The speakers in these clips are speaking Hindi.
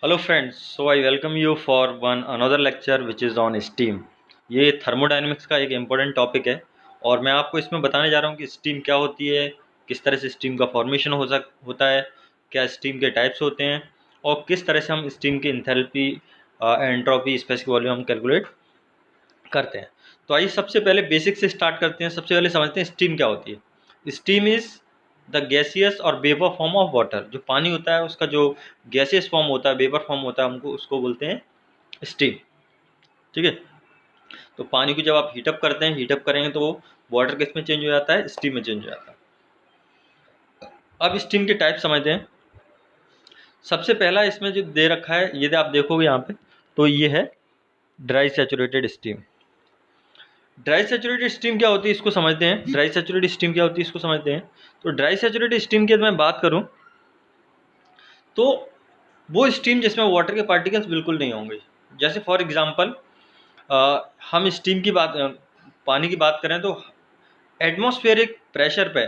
Hello friends, so I welcome you for one another lecture which is on steam. ये थर्मोडायनेमिक्स का एक इम्पोर्टेंट टॉपिक है और मैं आपको इसमें बताने जा रहा हूँ कि स्टीम क्या होती है, किस तरह से स्टीम का फॉर्मेशन होता है, क्या स्टीम के टाइप्स होते हैं और किस तरह से हम स्टीम की इंथैल्पी, एंट्रोपी, स्पेसिफिक वॉल्यूम हम कैलकुलेट करते हैं। तो आइए सबसे पहले बेसिक से स्टार्ट करते हैं। सबसे पहले समझते हैं स्टीम क्या होती है। स्टीम इज़ द गैसियस और वेपर फॉर्म ऑफ वाटर। जो पानी होता है उसका जो गैसियस फॉर्म होता है, वेपर फॉर्म होता है, हमको उसको बोलते हैं स्टीम। ठीक है। तो पानी को जब आप हीटअप करते हैं, हीटअप करेंगे तो वो वाटर किस में चेंज हो जाता है, स्टीम में चेंज हो जाता है। अब स्टीम के टाइप समझते हैं। सबसे पहला इसमें जो दे रखा है, यदि आप देखोगे यहाँ पे, तो ये है dry saturated steam. Dry saturated steam क्या होती है इसको समझते हैं। ड्राई सैचुरेटेड स्टीम क्या होती है इसको समझते हैं। तो ड्राई सैचुरेटेड स्टीम की यदि मैं बात करूं तो वो स्टीम जिसमें वाटर के पार्टिकल्स बिल्कुल नहीं होंगे। जैसे फॉर एग्जांपल हम स्टीम की बात, पानी की बात करें तो एटमॉस्फेरिक प्रेशर पे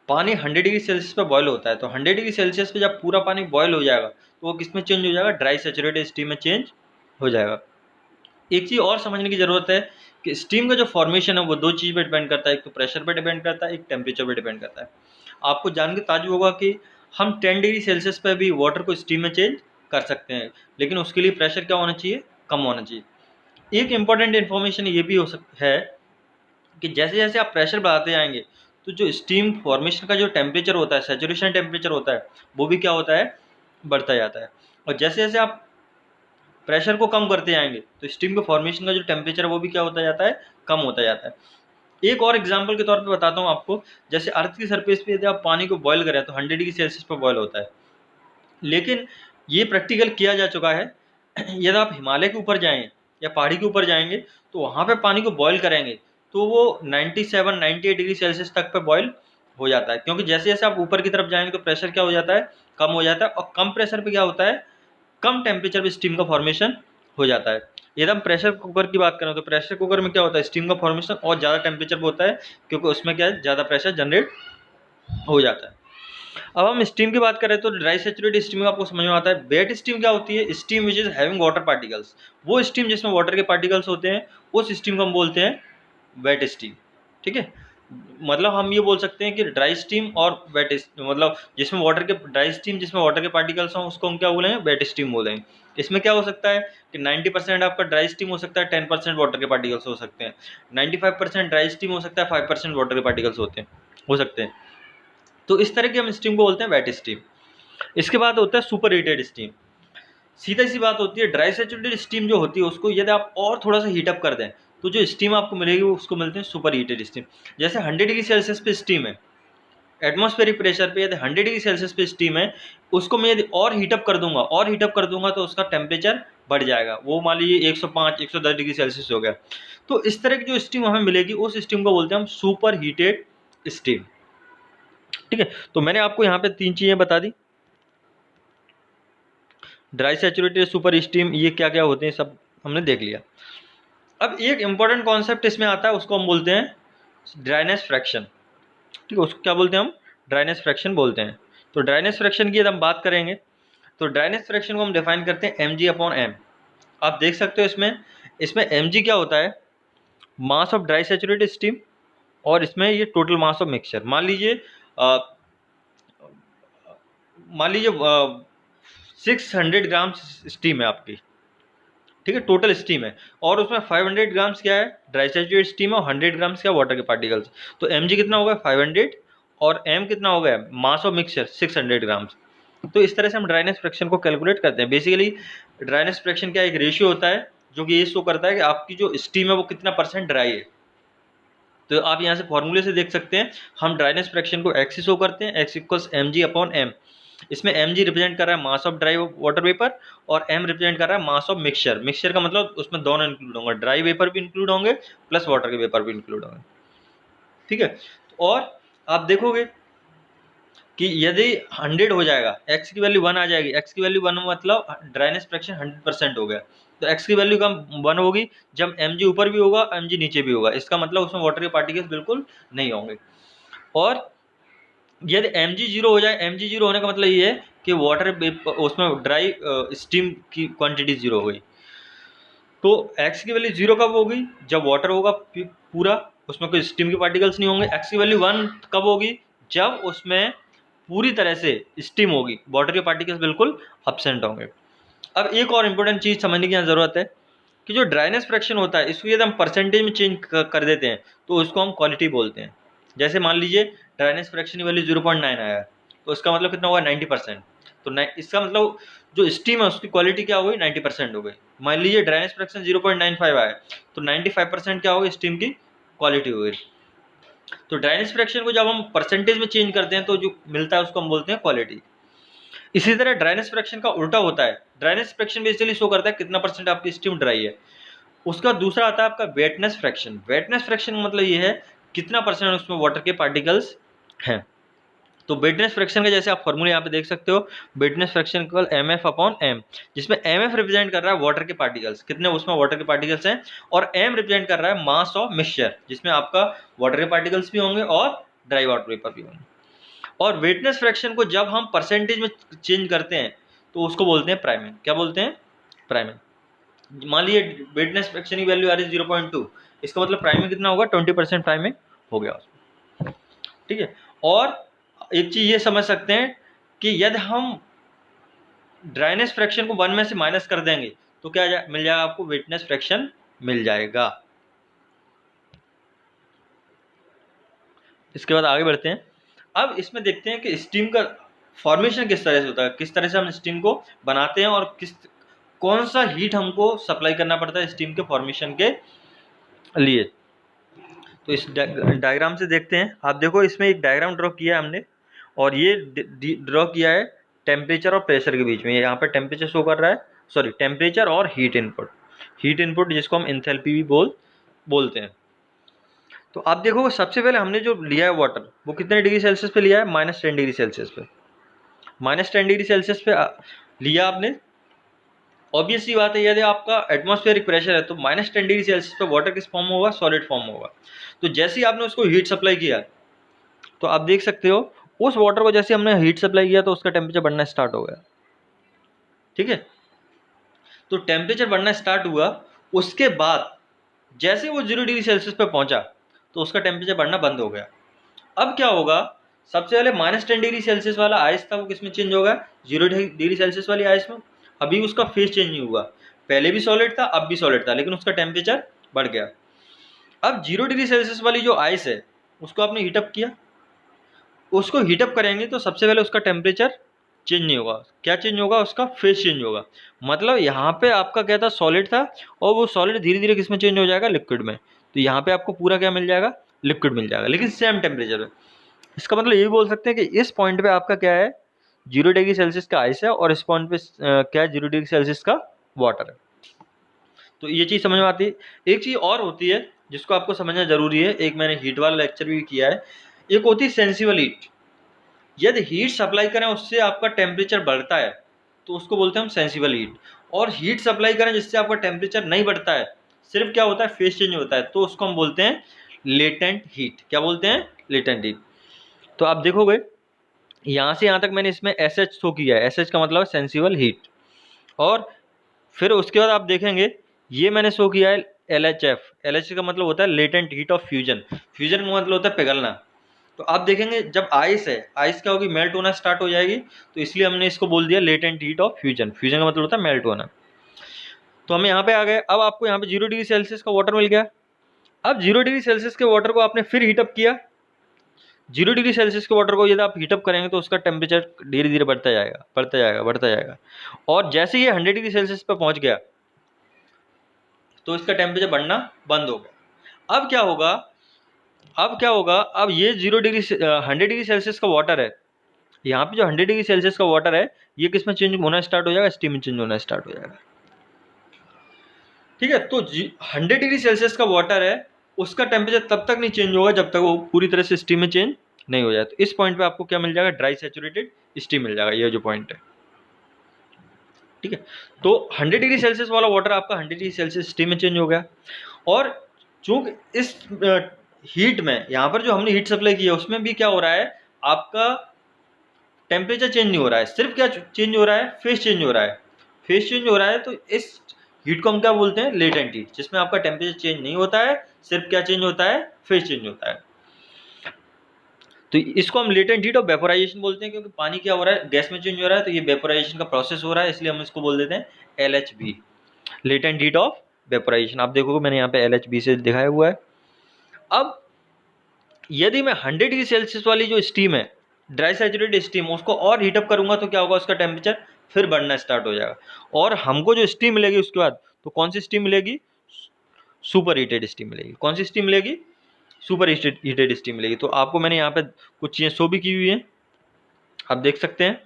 पानी 100 डिग्री सेल्सियस पे बॉयल होता है। तो 100 डिग्री सेल्सियस पे जब पूरा पानी बॉयल हो जाएगा तो वो किस में चेंज हो जाएगा, ड्राई सैचुरेटेड स्टीम में चेंज हो जाएगा। एक चीज़ और समझने की ज़रूरत है कि स्टीम का जो फॉर्मेशन है वो दो चीज़ पे डिपेंड करता है। एक तो प्रेशर पे डिपेंड करता है, एक टेम्परेचर पे डिपेंड करता है। आपको जान के ताज्जुब होगा कि हम 10 डिग्री सेल्सियस पे भी वाटर को स्टीम में चेंज कर सकते हैं, लेकिन उसके लिए प्रेशर क्या होना चाहिए, कम होना चाहिए। एक इम्पॉर्टेंट इन्फॉर्मेशन ये भी है कि जैसे जैसे आप प्रेशर बढ़ाते जाएंगे तो जो स्टीम फॉर्मेशन का जो टेम्परेचर होता है, सेचुरेशन टेम्परेचर होता है, वो भी क्या होता है, बढ़ता जाता है। और जैसे जैसे आप प्रेशर को कम करते जाएंगे तो स्टीम के फॉर्मेशन का जो टेम्परेचर है वो भी क्या होता जाता है, कम होता जाता है। एक और एग्जांपल के तौर पे बताता हूँ आपको। जैसे अर्थ की सरफेस पे यदि आप पानी को बॉयल करें तो 100 डिग्री सेल्सियस पर बॉयल होता है, लेकिन ये प्रैक्टिकल किया जा चुका है। यदि आप हिमालय के ऊपर जाएं या पहाड़ी के ऊपर जाएंगे तो वहाँ पे पानी को बॉयल करेंगे तो वो 97-98 डिग्री सेल्सियस तक पे बॉयल हो जाता है, क्योंकि जैसे जैसे आप ऊपर की तरफ जाएंगे तो प्रेशर क्या हो जाता है, कम हो जाता है। और कम प्रेशर पे क्या होता है, कम टेम्परेचर पे स्टीम का फॉर्मेशन हो जाता है। यदि हम प्रेशर कुकर की बात करें तो प्रेशर कुकर में क्या होता है, स्टीम का फॉर्मेशन और ज़्यादा टेम्परेचर पे होता है, क्योंकि उसमें क्या है, ज़्यादा प्रेशर जनरेट हो जाता है। अब हम स्टीम की बात करें तो ड्राई सैचुरेटेड स्टीम आपको समझ में आता है। वेट स्टीम क्या होती है, steam which is having water particles. वो स्टीम जिसमें वाटर के पार्टिकल्स होते हैं उस स्टीम को हम बोलते हैं वेट स्टीम। ठीक है। मतलब हम ये बोल सकते हैं कि ड्राई स्टीम और वेट, मतलब जिसमें वाटर के, ड्राई स्टीम जिसमें वाटर के पार्टिकल्स हों उसको हम क्या बोलेंगे, वेट स्टीम बोलेंगे। इसमें क्या हो सकता है कि 90% आपका ड्राई स्टीम हो सकता है, 10% वाटर के पार्टिकल्स हो सकते हैं। 95% ड्राई स्टीम हो सकता है, 5% वाटर के पार्टिकल्स हो सकते हैं। तो इस तरह की हम स्टीम को बोलते हैं वेट स्टीम। इसके बाद होता है सुपर हीटेड स्टीम। सीधा सी बात होती है, ड्राई सैचुरेटेड स्टीम जो होती है उसको यदि आप और थोड़ा सा हीटअप कर दें तो जो स्टीम आपको मिलेगी वो उसको मिलते हैं सुपर हीटेड स्टीम। जैसे 100 डिग्री सेल्सियस पे स्टीम है, एटमॉस्फेरिक प्रेशर पे यदि 100 डिग्री सेल्सियस पे स्टीम है, उसको मैं यदि और हीटअप कर दूंगा, और हीटअप कर दूंगा तो उसका टेम्परेचर बढ़ जाएगा। वो मान लीजिए 105 110 डिग्री सेल्सियस हो गया। तो इस तरह की जो स्टीम हमें मिलेगी उस स्टीम को बोलते हैं हम सुपर हीटेड स्टीम। ठीक है। तो मैंने आपको यहाँ पे 3 चीज़ें बता दी, ड्राई सैचुरेटेड, सुपर स्टीम, ये क्या क्या होते हैं सब हमने देख लिया। अब एक इंपॉर्टेंट कॉन्सेप्ट इसमें आता है, उसको हम बोलते हैं ड्राइनेस फ्रैक्शन। ठीक है, उसको क्या बोलते हैं हम, ड्राइनेस फ्रैक्शन बोलते हैं। तो ड्राइनेस फ्रैक्शन की यदि हम बात करेंगे तो ड्राइनेस फ्रैक्शन को हम डिफाइन करते हैं mg/m। आप देख सकते हो इसमें, इसमें mg क्या होता है, mass of dry saturated steam, और इसमें ये टोटल मास ऑफ मिक्सचर। मान लीजिए 600 ग्राम स्टीम है आपकी। ठीक है, टोटल स्टीम है, और उसमें 500 ग्राम्स क्या है, ड्राई सैचुरेटेड स्टीम है, और 100 ग्राम्स क्या, वाटर के पार्टिकल्स। तो mg कितना हो गया, 500, और m कितना हो गया, मास ऑफ मिक्सचर 600 ग्राम्स। तो इस तरह से हम ड्राइनेस फ्रैक्शन को कैलकुलेट करते हैं। बेसिकली ड्राइनेस फ्रैक्शन क्या एक रेशियो होता है जो कि ये शो करता है कि आपकी जो स्टीम है वो कितना % ड्राई है। तो आप यहाँ से फॉर्मूले से देख सकते हैं, हम ड्राइनेस फ्रैक्शन को x से शो करते हैं, x इक्वल्स mg/m। इसमें mg रिप्रेजेंट कर रहा है mass of dry water vapour, और m रिप्रेजेंट कर रहा है मास ऑफ मिक्सचर। मिक्सचर का मतलब उसमें दोनों इंक्लूड होंगे, ड्राई वेपर भी इंक्लूड होंगे प्लस वाटर के वेपर भी इंक्लूड होंगे। ठीक है। और आप देखोगे कि यदि 100 हो जाएगा, x की वैल्यू 1 आ जाएगी, x की वैल्यू 1 मतलब ड्राइनेस फ्रैक्शन 100% हो गया। तो x की वैल्यू कम 1 होगी जब mg ऊपर भी होगा, mg नीचे भी होगा, इसका मतलब उसमें वाटर के पार्टिकल्स बिल्कुल नहीं होंगे। और यदि mg 0 हो जाए, mg 0 होने का मतलब ये है कि वाटर उसमें ड्राई स्टीम की क्वांटिटी 0 हो गई। तो x की वैल्यू 0 कब होगी? जब वाटर होगा पूरा, उसमें कोई स्टीम के पार्टिकल्स नहीं होंगे। x की वैल्यू 1 कब होगी? जब उसमें पूरी तरह से स्टीम होगी, वाटर के पार्टिकल्स बिल्कुल एब्सेंट होंगे। अब एक और इम्पोर्टेंट चीज़ समझने की यहाँ ज़रूरत है कि जो ड्राइनेस फ्रैक्शन होता है, इसको यदि हम परसेंटेज में चेंज कर देते हैं तो उसको हम क्वालिटी बोलते हैं। जैसे मान लीजिए ड्राइनेस फ्रैक्शन की वैल्यू 0.9 आया, तो इसका मतलब कितना होगा? 90%। तो इसका मतलब जो स्टीम है उसकी क्वालिटी क्या हो गई? 90% हो गई। मान लीजिए ड्राइनेस फ्रैक्शन 0.95 आया, तो 95% क्या होगी? स्टीम की क्वालिटी हो गई। तो ड्राइनेस फ्रैक्शन को जब हम परसेंटेज में चेंज करते हैं तो जो मिलता है उसको हम बोलते हैं क्वालिटी। इसी तरह ड्राइनेस फ्रैक्शन का उल्टा होता है। ड्राइनेस फ्रैक्शन बेसिकली शो करता है कितना परसेंट आपकी स्टीम ड्राई है। उसका दूसरा आता है आपका वेटनेस फ्रैक्शन। वेटनेस फ्रैक्शन का मतलब ये है कितना परसेंट उसमें वाटर के पार्टिकल्स हैं। तो वेटनेस फ्रैक्शन का जैसे आप फॉर्मूला यहाँ पे देख सकते हो, wetness fraction equal M upon M, जिसमें एम रिप्रेजेंट कर रहा है वाटर के पार्टिकल्स, कितने उसमें वाटर के पार्टिकल्स हैं, और एम रिप्रेजेंट कर रहा है मास ऑफ मिक्सचर, जिसमें आपका वाटर के पार्टिकल्स भी होंगे और ड्राई वाटर वेपर भी होंगे। और वेटनेस फ्रैक्शन को जब हम परसेंटेज में चेंज करते हैं तो उसको बोलते हैं प्राइमिंग। क्या बोलते हैं? प्राइमिंग। मान लीजिए वेटनेस फ्रैक्शन की वैल्यू आ रही है 0.2, इसका मतलब प्राइमिंग कितना होगा? 20% प्राइमिंग हो गया उसमें। ठीक है। और एक चीज ये समझ सकते हैं कि यदि हम ड्राइनेस फ्रैक्शन को 1 में से माइनस कर देंगे तो क्या मिल जाएगा आपको? वेटनेस फ्रैक्शन मिल जाएगा। इसके बाद आगे बढ़ते हैं। अब इसमें देखते हैं कि स्टीम का फॉर्मेशन किस तरह से होता है, किस तरह से हम स्टीम को बनाते हैं और कौन सा हीट हमको सप्लाई करना पड़ता है स्टीम के फॉर्मेशन के लिए। तो इस डायग्राम से देखते हैं। आप देखो इसमें एक डायग्राम ड्रॉ किया है हमने, और ये ड्रॉ किया है टेम्परेचर और प्रेशर के बीच में। यहाँ पर टेम्परेचर शो कर रहा है, सॉरी टेम्परेचर और हीट इनपुट। हीट इनपुट जिसको हम एंथैल्पी भी बोलते हैं। तो आप देखो सबसे पहले हमने जो लिया है वाटर, वो कितने डिग्री सेल्सियस पे लिया है? -10 डिग्री सेल्सियस पे। -10 डिग्री सेल्सियस पे लिया आपने। ऑब्वियस सी बात है, यदि आपका एटमॉस्फेरिक प्रेशर है तो -10 डिग्री सेल्सियस पे वाटर किस फॉर्म में होगा? सॉलिड फॉर्म में होगा। तो जैसे ही आपने उसको हीट सप्लाई किया तो आप देख सकते हो उस वाटर को जैसे हमने हीट सप्लाई किया तो उसका टेम्परेचर बढ़ना स्टार्ट हो गया। ठीक है। तो टेम्परेचर बढ़ना स्टार्ट हुआ, उसके बाद जैसे वो 0 डिग्री सेल्सियस पे पहुंचा तो उसका टेम्परेचर बढ़ना बंद हो गया। अब क्या होगा? सबसे पहले -10 डिग्री सेल्सियस वाला आइस था, वो किसमें चेंज होगा? 0 डिग्री सेल्सियस वाली आइस में। अभी उसका फेस चेंज नहीं हुआ, पहले भी सॉलिड था अब भी सॉलिड था, लेकिन उसका टेम्परेचर बढ़ गया। अब 0 डिग्री सेल्सियस वाली जो आइस है उसको आपने हीटअप किया। उसको हीटअप करेंगे तो सबसे पहले उसका टेम्परेचर चेंज नहीं होगा। क्या चेंज होगा? उसका फेस चेंज होगा। मतलब यहाँ पे आपका क्या था? सॉलिड था, और वो सॉलिड धीरे धीरे किस में चेंज हो जाएगा? लिक्विड में। तो यहाँ पे आपको पूरा क्या मिल जाएगा? लिक्विड मिल जाएगा, लेकिन सेम टेम्परेचर पे। इसका मतलब ये भी बोल सकते हैं कि इस पॉइंट पे आपका क्या है? 0 डिग्री सेल्सियस का आइस है, और इस पॉइंट पे क्या है? 0 डिग्री सेल्सियस का वाटर है। तो ये चीज़ समझ में आती है। एक चीज़ और होती है जिसको आपको समझना जरूरी है, एक मैंने हीट वाला लेक्चर भी किया है। एक होती है सेंसिबल हीट। यदि हीट सप्लाई करें उससे आपका टेम्परेचर बढ़ता है तो उसको बोलते हैं हम सेंसिबल हीट। और हीट सप्लाई करें जिससे आपका टेम्परेचर नहीं बढ़ता है, सिर्फ क्या होता है? फेस चेंज होता है, तो उसको हम बोलते हैं लेटेंट हीट। क्या बोलते हैं? Latent heat. तो आप देखोगे यहाँ से यहाँ तक मैंने इसमें SH शो किया है। SH का मतलब है सेंसिबल हीट। और फिर उसके बाद आप देखेंगे ये मैंने शो किया है LHF। LHF का मतलब होता है latent heat of fusion. Fusion का मतलब होता है पिघलना। तो आप देखेंगे जब आइस है, आइस क्या होगी? मेल्ट होना स्टार्ट हो जाएगी, तो इसलिए हमने इसको बोल दिया latent heat of fusion. Fusion का मतलब होता है मेल्ट होना। तो हम यहाँ पे आ गए। अब आपको यहाँ पे 0 डिग्री सेल्सियस का वाटर मिल गया। अब 0 डिग्री सेल्सियस के वाटर को आपने फिर हीटअप किया। 0 डिग्री सेल्सियस के वाटर को यदि आप हीटअप करेंगे तो उसका टेम्परेचर धीरे धीरे बढ़ता जाएगा, बढ़ता जाएगा, बढ़ता जाएगा। और जैसे ये 100 डिग्री सेल्सियस पर पहुंच गया तो इसका टेम्परेचर बढ़ना बंद हो गया। अब क्या होगा? अब ये 100 डिग्री सेल्सियस का वाटर है। यहाँ पे जो 100 डिग्री सेल्सियस का वाटर है, ये किस में चेंज होना स्टार्ट हो जाएगा? स्टीम में चेंज होना स्टार्ट हो जाएगा। ठीक है। तो 100 डिग्री सेल्सियस का वाटर है, उसका टेम्परेचर तब तक नहीं चेंज होगा जब तक वो पूरी तरह से स्टीम में चेंज नहीं हो जाए। तो इस पॉइंट पे आपको क्या मिल जाएगा? ड्राई सैचुरेटेड स्टीम मिल जाएगा, ये जो पॉइंट है। ठीक है। तो 100 डिग्री सेल्सियस वाला वाटर आपका 100 डिग्री सेल्सियस स्टीम में चेंज हो गया। और चूंकि इस हीट में यहाँ पर जो हमने हीट सप्लाई की है उसमें भी क्या हो रहा है? आपका टेम्परेचर चेंज नहीं हो रहा है, सिर्फ क्या चेंज हो रहा है, फेज चेंज हो रहा है। फेज चेंज हो रहा है तो इस हीट को हम क्या बोलते हैं, लेटेंट हीट, जिसमें आपका टेम्परेचर चेंज नहीं होता है, सिर्फ क्या चेंज होता है, फेज चेंज होता है। तो इसको हम लेटेंट हीट और वेपोराइजेशन बोलते हैं, क्योंकि पानी क्या हो रहा है, गैस में चेंज हो रहा है, तो ये वेपोराइजेशन का प्रोसेस हो रहा है, इसलिए हम इसको बोल देते हैं LHV, latent heat of vaporisation. आप देखोगे मैंने यहाँ पे LHV से दिखाया हुआ है। अब यदि मैं 100 डिग्री सेल्सियस वाली जो स्टीम है, ड्राई सैचुरेटेड स्टीम, उसको और हीटअप करूंगा तो क्या होगा, उसका टेम्परेचर फिर बढ़ना स्टार्ट हो जाएगा, और हमको जो स्टीम मिलेगी उसके बाद, तो कौन सी स्टीम मिलेगी, सुपर हीटेड स्टीम मिलेगी। कौन सी स्टीम मिलेगी, सुपर हीटेड स्टीम मिलेगी। तो आपको मैंने यहाँ पे कुछ चीज़ें शो भी की हुई हैं, आप देख सकते हैं।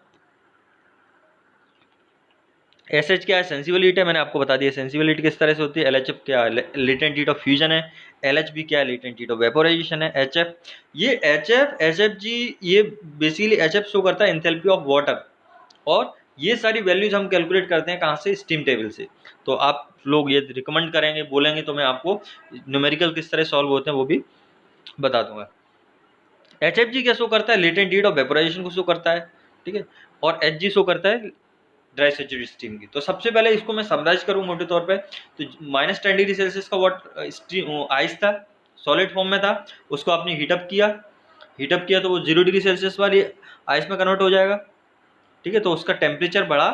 SH क्या है, सेंसिबल हीट है, मैंने आपको बता दिया सेंसिबल हीट किस तरह से होती है। LHF क्या है, लेटेंट हीट ऑफ फ्यूजन है। LHV क्या है, लेटेंट हीट ऑफ वेपोराइजेशन है। HF, ये HF HFG, ये बेसिकली HF शो करता है एंथैल्पी ऑफ वाटर, और ये सारी वैल्यूज हम कैलकुलेट करते हैं कहाँ से, स्टीम टेबल से। तो आप लोग ये रिकमेंड करेंगे, बोलेंगे, तो मैं आपको न्यूमेरिकल किस तरह सॉल्व होते हैं वो भी बता दूंगा। HFG क्या शो करता है, लेटेंट हीट ऑफ वेपोराइजेशन को शो करता है, ठीक है, और HG शो करता है ड्राई सैचुरेटेड स्टीम की। तो सबसे पहले इसको मैं समराइज करूँ मोटे तौर पे, तो -10 डिग्री सेल्सियस का स्टीम आइस था, सॉलिड फॉर्म में था, उसको आपने हीटअप किया तो वो 0 डिग्री सेल्सियस वाली आइस में कन्वर्ट हो जाएगा, ठीक है। तो उसका टेम्परेचर बढ़ा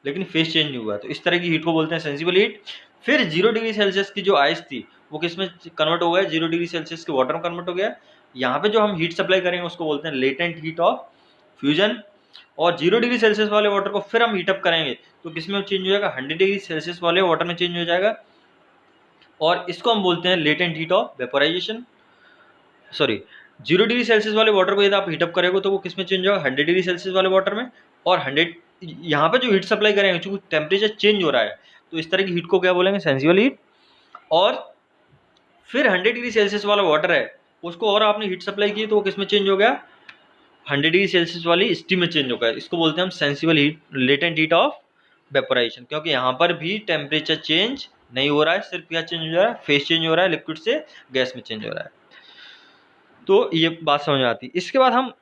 लेकिन फेज चेंज नहीं हुआ, तो इस तरह की हीट को बोलते हैं सेंसिबल हीट। फिर 0 डिग्री सेल्सियस की जो आइस थी वो किस में कन्वर्ट हो गया, 0 डिग्री सेल्सियस के वाटर में कन्वर्ट हो गया। यहाँ पे जो हम हीट सप्लाई करेंगे उसको बोलते हैं लेटेंट हीट ऑफ फ्यूजन, और 0 डिग्री सेल्सियस वाले वाटर को फिर हम हीटअप करेंगे तो किसमें चेंज हो जाएगा, 100 डिग्री सेल्सियस वाले वाटर में चेंज हो जाएगा, और इसको हम बोलते हैं latent heat of vaporisation. Sorry, 0 degree Celsius वाले वाटर को यदि आप हीटअप करेंगे तो वो किस में चेंज होगा, 100 डिग्री सेल्सियस वाले वाटर में, और 100 यहाँ पे जो हीट सप्लाई करेंगे चूंकि टेम्परेचर चेंज हो रहा है तो इस तरह की हीट को क्या बोलेंगे, सेंसिबल हीट। और फिर 100 डिग्री सेल्सियस वाला वाटर है उसको और आपने हीट सप्लाई की तो वो किस में चेंज हो गया, 100 डिग्री सेल्सियस वाली स्टीम में चेंज हो गया। इसको बोलते हैं हम sensible heat, latent heat of vaporisation, क्योंकि यहाँ पर भी टेम्परेचर चेंज नहीं हो रहा है, सिर्फ क्या चेंज हो रहा है, फेज चेंज हो रहा है, लिक्विड से गैस में चेंज हो रहा है। तो ये बात समझ में आती है। इसके बाद हम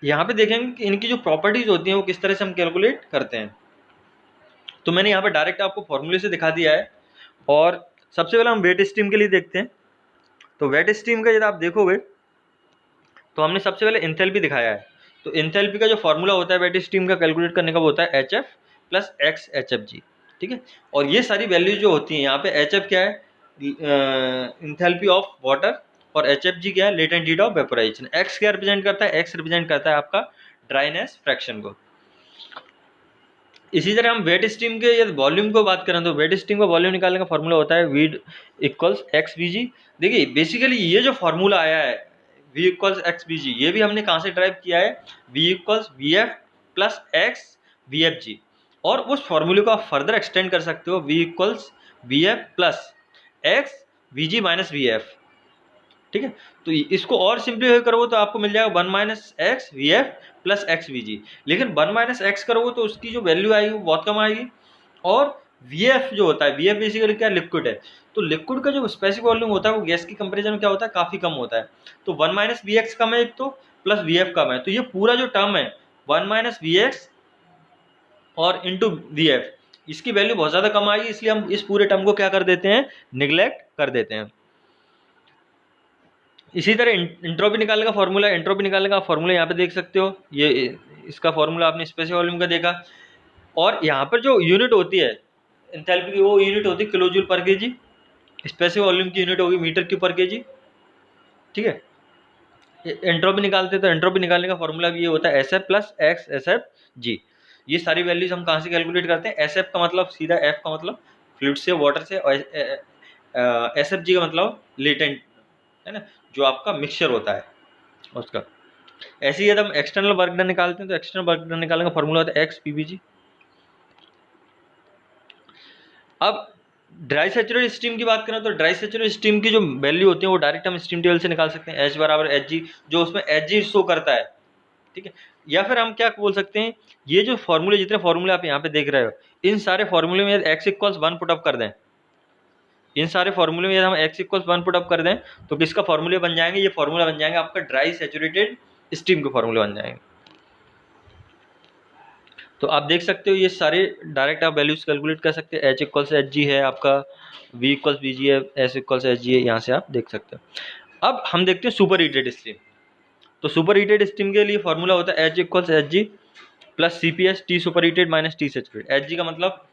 यहाँ पे देखेंगे कि इनकी जो प्रॉपर्टीज होती हैं वो किस तरह से हम कैलकुलेट करते हैं। तो मैंने यहाँ पे डायरेक्ट आपको फॉर्मूले से दिखा दिया है, और सबसे पहले हम वेट स्टीम के लिए देखते हैं। तो वेट स्टीम का यदि आप देखोगे तो हमने सबसे पहले एंथैल्पी दिखाया है। तो एंथैल्पी का जो फॉर्मूला होता है वेट स्टीम का कैलकुलेट करने का वो होता है HF प्लस X HFG, ठीक है। और ये सारी वैल्यूज जो होती हैं यहाँ पे, HF क्या है, एंथैल्पी ऑफ वाटर, और HFG क्या है, latent heat of vaporisation. X क्या रिप्रेजेंट करता है, X रिप्रेजेंट करता है आपका ड्राइनेस फ्रैक्शन को। इसी तरह हम वेट स्टीम के यदि वॉल्यूम को बात करें तो वेट स्टीम का वॉल्यूम निकालने का फॉर्मूला होता है V इक्वल्स XVG। देखिए बेसिकली ये जो फॉर्मूला आया है V इक्वल्स XVG, ये भी हमने कहाँ से ड्राइव किया है, V equals VF plus X VFG, और उस फॉर्मूले को आप फर्दर एक्सटेंड कर सकते हो, V equals VF plus X VG minus VF, ठीक है। तो इसको और सिंप्लीफाई करोगे तो आपको मिल जाएगा 1 minus x V F plus x we जी। लेकिन 1 माइनस एक्स करोगे तो उसकी जो वैल्यू आएगी वो बहुत कम आएगी, और वी एफ जो होता है, वी एफ बेसिकली क्या, लिक्विड है। तो लिक्विड का जो स्पेसिफिक वॉल्यूम होता है वो गैस की कंपेरिजन में क्या होता है, काफ़ी कम होता है। तो 1 माइनस वी एक्स कम है एक तो, प्लस वी एफ कम है, तो ये पूरा जो टर्म है 1 माइनस वी एक्स और इंटू वी एफ, इसकी वैल्यू बहुत ज़्यादा कम आएगी, इसलिए हम इस पूरे टर्म को क्या कर देते हैं, निगलेक्ट कर देते हैं। इसी तरह एंट्रोपी निकालने का फॉर्मूला, एंट्रोपी निकालने का फॉर्मूला यहाँ पे देख सकते हो, ये इसका फॉर्मूला आपने स्पेसिफिक वॉल्यूम का देखा, और यहाँ पर जो यूनिट होती है एंथैल्पी की वो यूनिट होती है किलो जूल पर केजी, स्पेसिफिक वॉल्यूम की यूनिट होगी मीटर क्यूब पर केजी, ठीक है। एंट्रोपी निकालते हैं तो एंट्रोपी निकालने का फॉर्मूला भी ये होता है SF प्लस एक्स SFG। ये सारी वैल्यूज हम कहाँ से कैलकुलेट करते हैं, SF का मतलब सीधा, F का मतलब फ्लूइड से, वाटर से, और SFG का मतलब लेटेंट है ना, जो आपका मिक्सचर होता है उसका। ऐसे ही यदि हम एक्सटर्नल वर्क डन निकालते हैं तो एक्सटर्नल वर्क डन निकालने का फॉर्मूला होता है XPBG। अब ड्राई सैचुरेटेड स्टीम की बात करें तो ड्राई सैचुरेटेड स्टीम की जो वैल्यू होती है वो डायरेक्ट हम स्टीम टेबल से निकाल सकते हैं, H बराबर HG, जो उसमें HG शो करता है, ठीक है। या फिर हम क्या बोल सकते हैं, ये जो फॉर्मूले, जितने फॉर्मूले आप यहाँ पे देख रहे हो, इन सारे फॉर्मूले में यदि x इक्वल्स 1 पुट अप कर दें, इन सारे फॉर्मूले में यदि हम x इक्वल्स 1 पुट अप कर दें तो किसका फॉर्मूले बन जाएंगे, ये फॉर्मूला बन जाएंगे आपका ड्राई सैचुरेटेड स्टीम के फॉर्मूले बन जाएंगे। तो आप देख सकते हो ये सारे डायरेक्ट आप वैल्यूज कैलकुलेट कर सकते हैं। एच इक्वल्स एच जी है आपका, वी इक्वल्स वी जी है, एस इक्वल्स एच जी है, यहाँ से आप देख सकते हो। अब हम देखते हैं सुपर हीटेड स्टीम। तो सुपर हीटेड स्टीम के लिए फॉर्मूला होता है H equals H G plus C P S T super heated minus T saturated. H G का मतलब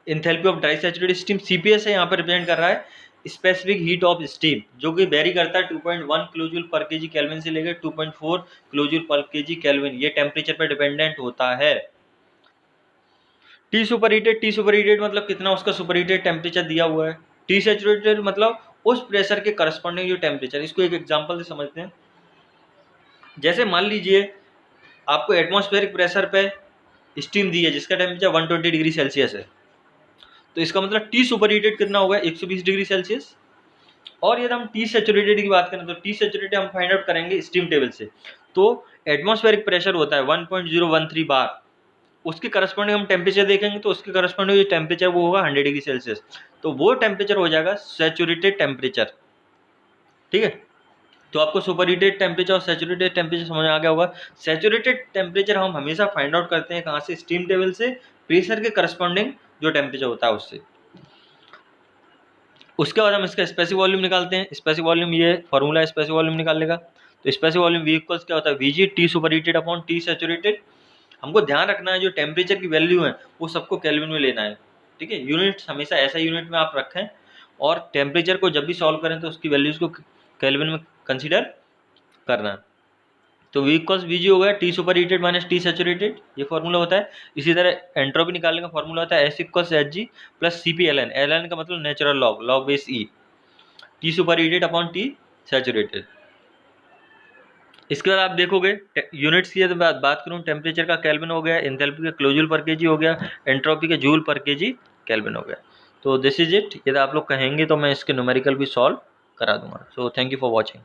enthalpy of dry saturated steam, CPS है यहाँ पर रिप्रेजेंट कर रहा है स्पेसिफिक हीट ऑफ स्टीम, जो कि वेरी करता है 2.1 किलोजूल पर केजी केल्विन से लेकर 2.4 किलोजूल पर केजी केल्विन, ये टेम्परेचर पर डिपेंडेंट होता है। टी सुपर हीटेड मतलब कितना उसका सुपर हीटेड टेम्परेचर दिया हुआ है। टी सैचुरेटेड मतलब उस प्रेशर के करस्पॉन्डिंग जो टेम्परेचर। इसको एक एग्जांपल से समझते हैं। जैसे मान लीजिए आपको एटमॉस्फेरिक प्रेशर पे स्टीम दी है जिसका टेम्परेचर 120 डिग्री सेल्सियस है, तो इसका मतलब टी सुपर हीटेड कितना होगा 120 डिग्री सेल्सियस। और यदि हम टी सैचुरेटेड की बात करें तो टी सैचुरेटेड हम फाइंड आउट करेंगे स्टीम टेबल से। तो एटमॉस्फेरिक प्रेशर होता है 1.013 बार, उसके करस्पॉन्डिंग हम टेम्परेचर देखेंगे तो उसके करस्पॉन्डिंग जो टेम्परेचर वो होगा 100 डिग्री सेल्सियस। तो वो टेम्परेचर हो जाएगा सैचुरेटेड टेम्परेचर। ठीक है, तो आपको सुपर हीटेड टेम्परेचर और सैचुरेटेड टेम्परेचर समझ आ गया होगा। सैचुरेटेड टेम्परेचर हम हमेशा फाइंड आउट करते हैं कहाँ से, स्टीम टेबल से, प्रेशर के करस्पॉन्डिंग जो टेम्परेचर होता है उससे। उसके बाद हम इसका स्पेसिफिक वॉल्यूम निकालते हैं। स्पेसिफिक वॉल्यूम ये फॉर्मूला है स्पेसिफिक वॉल्यूम निकालने का। तो स्पेसिफिक वॉल्यूम वी इक्वल्स क्या होता है, VG T super heated upon T saturated. हमको ध्यान रखना है जो टेम्परेचर की वैल्यू है वो सबको केल्विन में लेना है। ठीक है, यूनिट हमेशा ऐसा यूनिट में आप रखें, और टेम्परेचर को जब भी सॉल्व करें तो उसकी वैल्यूज को केल्विन में कंसिडर करना है। तो वी इक्वल्स वी जी हो गया T super heated minus T saturated, ये फॉर्मूला होता है। इसी तरह एंट्रोपी निकालने का फॉर्मूला होता है S equals H G plus C P L N. L N का मतलब natural log, log base e, T super heated upon T saturated. इसके बाद आप देखोगे यूनिट्स की बात करूँ, टेम्परेचर का केल्विन हो गया, एंथैल्पी का किलोजूल पर केजी हो गया, एंट्रोपी का जूल पर केजी केल्विन हो गया। तो दिस इज इट। यदि आप लोग कहेंगे तो मैं इसके न्यूमेरिकल भी सॉल्व करा दूंगा। So thank you for watching.